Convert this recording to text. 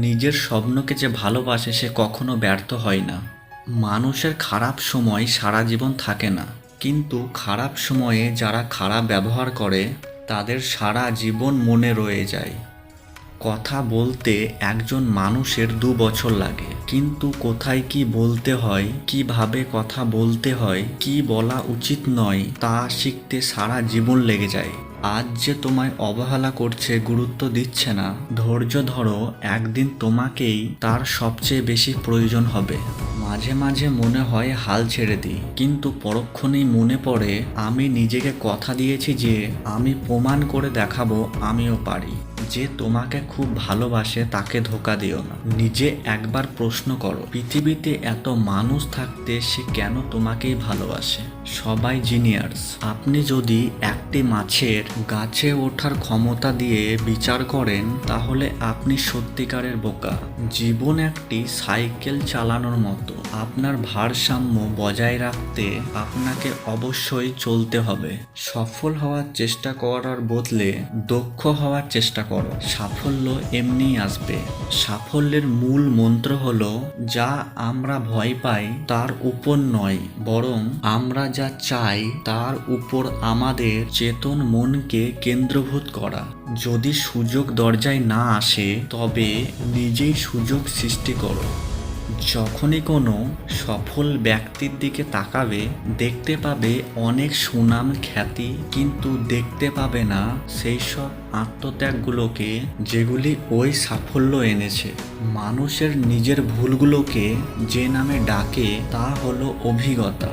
নিজের স্বপ্নকে যে ভালোবাসে সে কখনো ব্যর্থ হয় না। মানুষের খারাপ সময় সারা জীবন থাকে না, কিন্তু খারাপ সময়ে যারা খারাপ ব্যবহার করে তাদের সারা জীবন মনে রয়ে যায়। কথা বলতে একজন মানুষের 2 বছর লাগে, কিন্তু কোথায় কি বলতে হয়, কিভাবে কথা বলতে হয়, কি বলা উচিত নয় তা শিখতে সারা জীবন লেগে যায়। আজ যে তোমায় অবহেলা করছে, গুরুত্ব দিচ্ছে না, ধৈর্য ধরো, একদিন তোমাকেই তার সবচেয়ে বেশি প্রয়োজন হবে। মাঝে মাঝে মনে হয় হাল ছেড়ে দিই, কিন্তু পরক্ষণেই মনে পড়ে আমি নিজেকে কথা দিয়েছি যে আমি প্রমাণ করে দেখাবো আমিও পারি। যে তোমাকে খুব ভালোবাসে তাকে ধোঁকা দিও না। নিজে একবার প্রশ্ন করো, পৃথিবীতে এত মানুষ থাকতে সে কেন তোমাকেই ভালোবাসে? সবাই জিনিয়ার্স। আপনি যদি একটি মাছের গাছে ওঠার ক্ষমতা দিয়ে বিচার করেন তাহলে আপনি সত্যিকারের বোকা। জীবন একটি সাইকেল চালানোর মতো, আপনার ভারসাম্য বজায় রাখতে আপনাকে অবশ্যই চলতে হবে। সফল হওয়ার চেষ্টা করার বদলে দক্ষ হওয়ার চেষ্টা করো, সাফল্য এমনিই আসবে। সাফল্যের মূল মন্ত্র হলো যা আমরা ভয় পাই তার উপর নয়, বরং আমরা যা চাই তার উপর আমাদের চেতন মনকে কেন্দ্রভূত করা। যদি সুযোগ দরজায় না আসে তবে নিজেই সুযোগ সৃষ্টি করো। যখনই কোনো সফল ব্যক্তির দিকে তাকাবে দেখতে পাবে অনেক সুনাম খ্যাতি, কিন্তু দেখতে পাবে না সেই সব আত্মত্যাগগুলোকে যেগুলি ওই সাফল্য এনেছে। মানুষের নিজের ভুলগুলোকে যে নামে ডাকে তা হলো অভিজ্ঞতা।